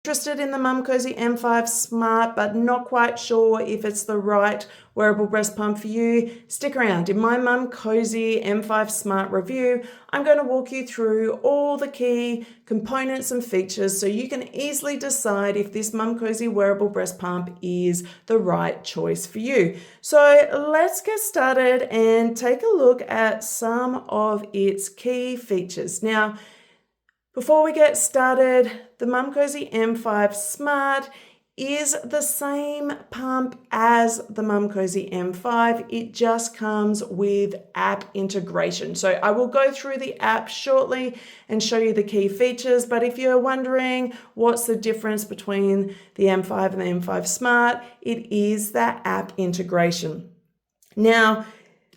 Interested in the Momcozy M5 Smart but not quite sure if it's the right wearable breast pump for you, stick around. In my Momcozy M5 Smart review, I'm going to walk you through all the key components and features so you can easily decide if this Momcozy wearable breast pump is the right choice for you. So let's get started and take a look at some of its key features. Now, before we get started, the Momcozy M5 Smart is the same pump as the Momcozy M5. It just comes with app integration. So I will go through the app shortly and show you the key features. But if you're wondering what's the difference between the M5 and the M5 Smart, it is that app integration. Now,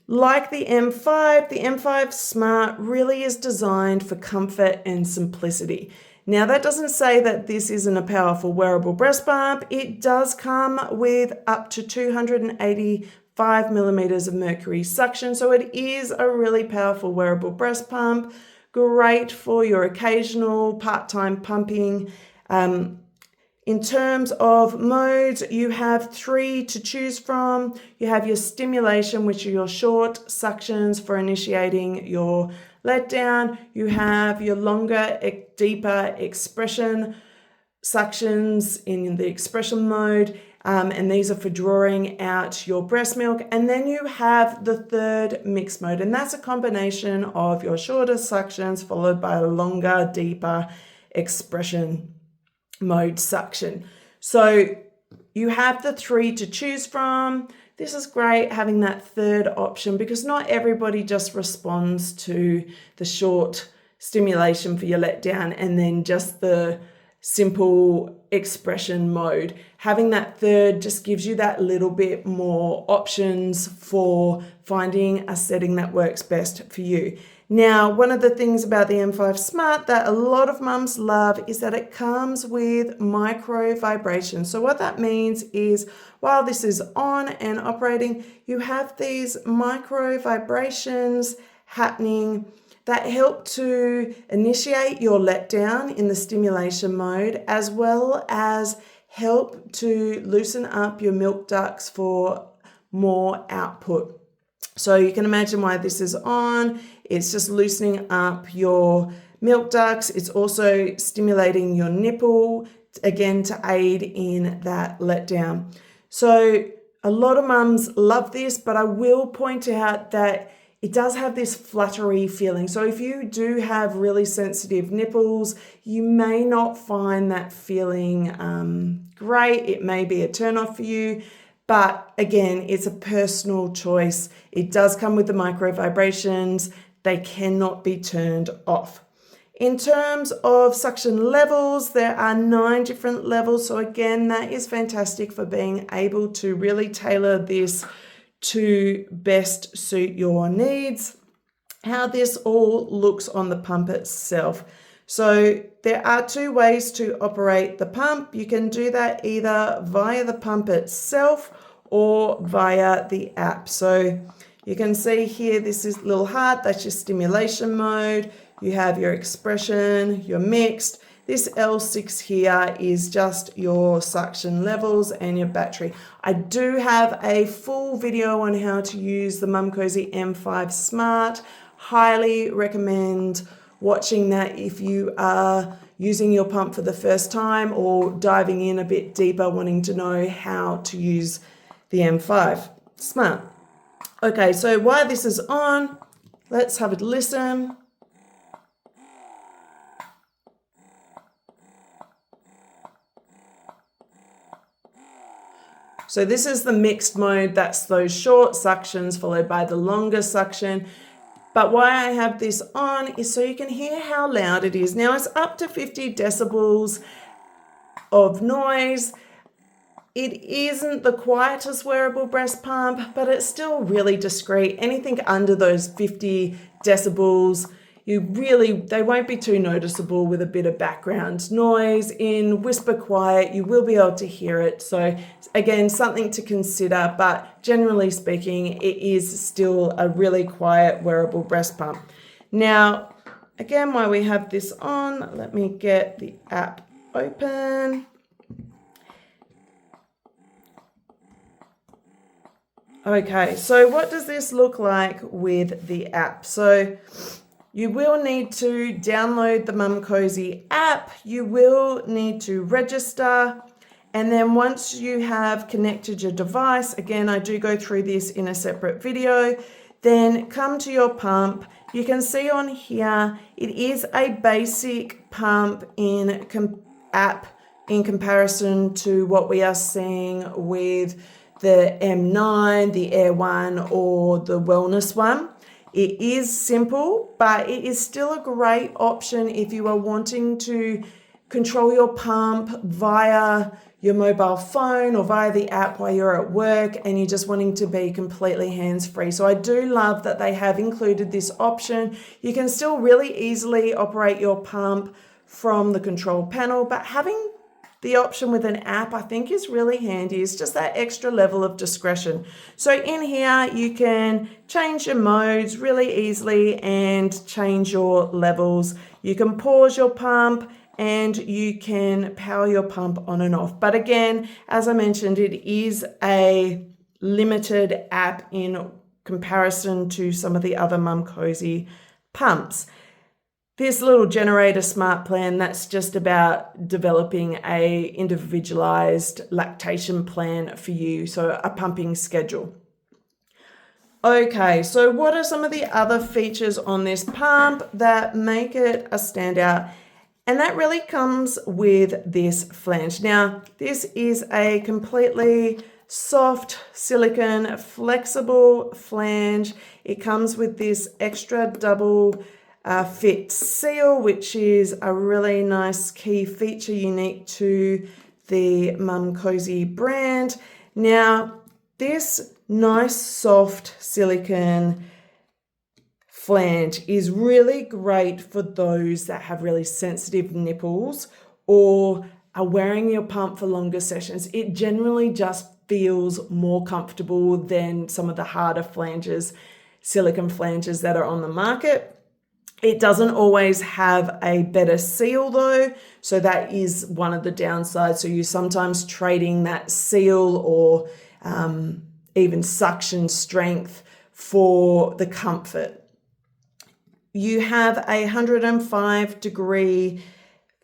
like the M5 Smart really is designed for comfort and simplicity. Now, that doesn't say that this isn't a powerful wearable breast pump. It does come with up to 285 millimeters of mercury suction, so it is a really powerful wearable breast pump, great for your occasional part-time pumping. In terms of modes, you have 3 to choose from. You have your stimulation, which are your short suctions for initiating your letdown. You have your longer, deeper expression suctions in the expression mode, and these are for drawing out your breast milk. And then you have the third mixed mode, and that's a combination of your shorter suctions followed by a longer, deeper expression mode suction. So you have the 3 to choose from. This is great having that third option because not everybody just responds to the short stimulation for your letdown and then just the simple expression mode. Having that third just gives you that little bit more options for finding a setting that works best for you. Now, one of the things about the M5 Smart that a lot of mums love is that it comes with micro vibration. So what that means is while this is on and operating, you have these micro vibrations happening that help to initiate your letdown in the stimulation mode, as well as help to loosen up your milk ducts for more output. So you can imagine why this is on. It's just loosening up your milk ducts. It's also stimulating your nipple, again, to aid in that letdown. So a lot of mums love this, but I will point out that it does have this fluttery feeling. So if you do have really sensitive nipples, you may not find that feeling great. It may be a turn off for you. But again, it's a personal choice. It does come with the micro vibrations. They cannot be turned off. In terms of suction levels, there are 9 different levels. So again, that is fantastic for being able to really tailor this to best suit your needs. How this all looks on the pump itself. So there are 2 ways to operate the pump. You can do that either via the pump itself or via the app. So you can see here, this is little heart, that's your stimulation mode. You have your expression, your mixed. This L6 here is just your suction levels and your battery. I do have a full video on how to use the Momcozy M5 Smart. Highly recommend watching that if you are using your pump for the first time or diving in a bit deeper, wanting to know how to use the M5 Smart. Okay, so while this is on, let's have a listen. So this is the mixed mode. That's those short suctions followed by the longer suction. But why I have this on is so you can hear how loud it is. Now it's up to 50 decibels of noise. It isn't the quietest wearable breast pump, but it's still really discreet. Anything under those 50 decibels, they won't be too noticeable with a bit of background noise. In whisper quiet, you will be able to hear it. So again, something to consider, but generally speaking, it is still a really quiet wearable breast pump. Now, again, while we have this on, let me get the app open. Okay, so what does this look like with the app? So you will need to download the Momcozy app. You will need to register. And then once you have connected your device, again, I do go through this in a separate video, then come to your pump. You can see on here, it is a basic pump app in comparison to what we are seeing with the M9, the Air 1, or the Wellness one. It is simple, but it is still a great option if you are wanting to control your pump via your mobile phone or via the app while you're at work and you're just wanting to be completely hands-free. So I do love that they have included this option. You can still really easily operate your pump from the control panel, but having the option with an app, I think, is really handy. It's just that extra level of discretion. So in here, you can change your modes really easily and change your levels. You can pause your pump and you can power your pump on and off. But again, as I mentioned, it is a limited app in comparison to some of the other Momcozy pumps. This little generator smart plan, that's just about developing a individualized lactation plan for you, so a pumping schedule. Okay, so what are some of the other features on this pump that make it a standout? And that really comes with this flange. Now, this is a completely soft silicone flexible flange. It comes with this extra double fit seal, which is a really nice key feature unique to the Momcozy brand. Now, this nice soft silicone flange is really great for those that have really sensitive nipples or are wearing your pump for longer sessions. It generally just feels more comfortable than some of the harder flanges, silicone flanges that are on the market. It doesn't always have a better seal though, so that is one of the downsides. So you're sometimes trading that seal or even suction strength for the comfort. You have a 105-degree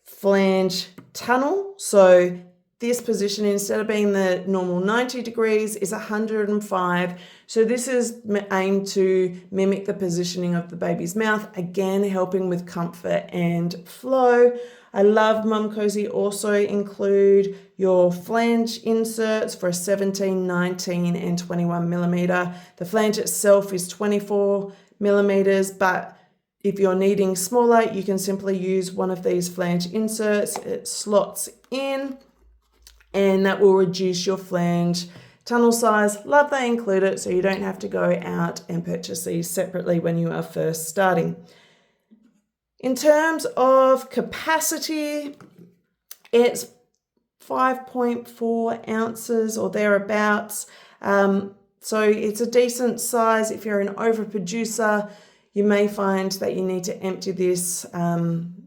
flange tunnel. So this position, instead of being the normal 90 degrees, is 105. So this is aimed to mimic the positioning of the baby's mouth, again, helping with comfort and flow. I love Momcozy also include your flange inserts for a 17, 19, and 21 millimeter. The flange itself is 24 millimeters, but if you're needing smaller, you can simply use one of these flange inserts. It slots in and that will reduce your flange tunnel size. Love they include it so you don't have to go out and purchase these separately when you are first starting. In terms of capacity, it's 5.4 ounces or thereabouts. So it's a decent size. If you're an overproducer, you may find that you need to empty this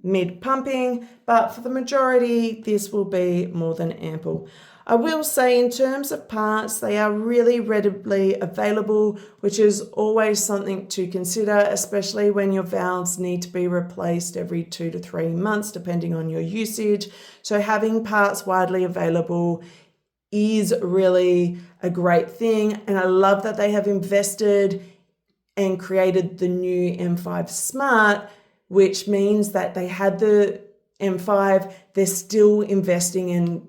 mid-pumping, but for the majority, this will be more than ample. I will say in terms of parts, they are really readily available, which is always something to consider, especially when your valves need to be replaced every 2 to 3 months, depending on your usage. So having parts widely available is really a great thing. And I love that they have invested and created the new M5 Smart, which means that they had the M5, they're still investing in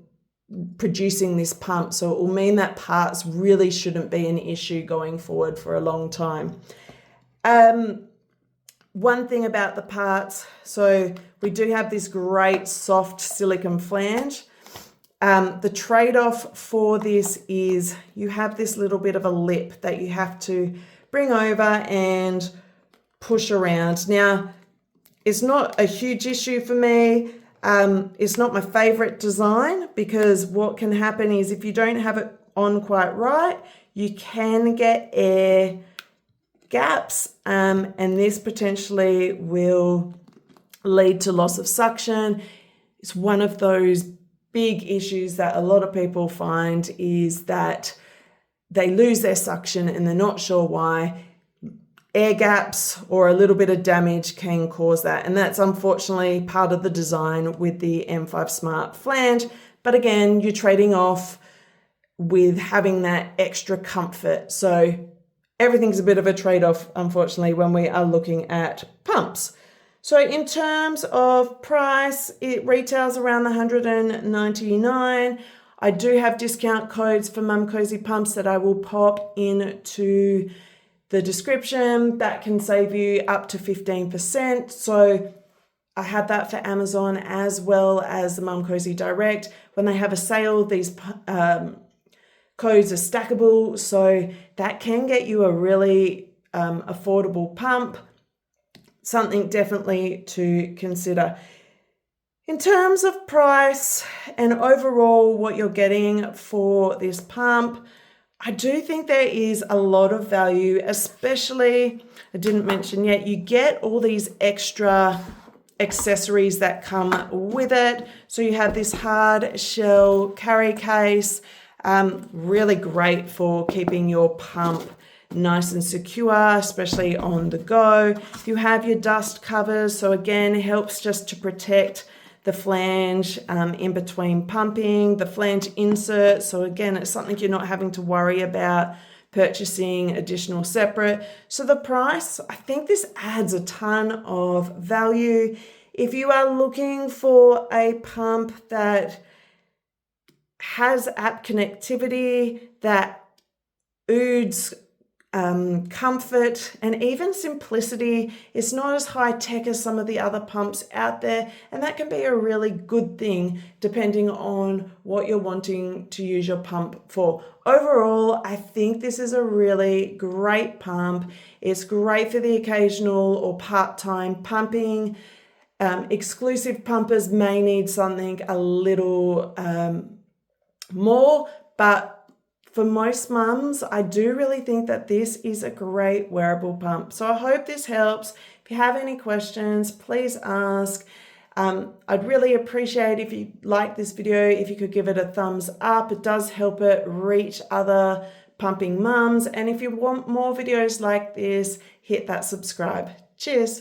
producing this pump. So it will mean that parts really shouldn't be an issue going forward for a long time. One thing about the parts, so we do have this great soft silicone flange. The trade-off for this is you have this little bit of a lip that you have to bring over and push around. Now, it's not a huge issue for me. It's not my favorite design because what can happen is if you don't have it on quite right, you can get air gaps, and this potentially will lead to loss of suction. it's one of those big issues that a lot of people find is that they lose their suction and they're not sure why. Air gaps or a little bit of damage can cause that. And that's unfortunately part of the design with the M5 Smart flange. But again, you're trading off with having that extra comfort. So everything's a bit of a trade-off, unfortunately, when we are looking at pumps. So in terms of price, it retails around $199. I do have discount codes for Momcozy pumps that I will pop into the description. That can save you up to 15%. So I have that for Amazon as well as the Momcozy Direct. When they have a sale, these codes are stackable, so that can get you a really affordable pump. Something definitely to consider. In terms of price and overall what you're getting for this pump, I do think there is a lot of value, especially, I didn't mention yet, you get all these extra accessories that come with it. So you have this hard shell carry case, really great for keeping your pump nice and secure, especially on the go. You have your dust covers, so again, it helps just to protect the flange in between pumping, the flange insert. So again, it's something you're not having to worry about purchasing additional separate. So the price, I think this adds a ton of value. If you are looking for a pump that has app connectivity, that oozes comfort and even simplicity, it's not as high tech as some of the other pumps out there, and that can be a really good thing depending on what you're wanting to use your pump for. Overall, I think this is a really great pump. It's great for the occasional or part-time pumping. Exclusive pumpers may need something a little more, but for most mums, I do really think that this is a great wearable pump. So I hope this helps. If you have any questions, please ask. I'd really appreciate if you like this video, if you could give it a thumbs up. It does help it reach other pumping mums. And if you want more videos like this, hit that subscribe. Cheers.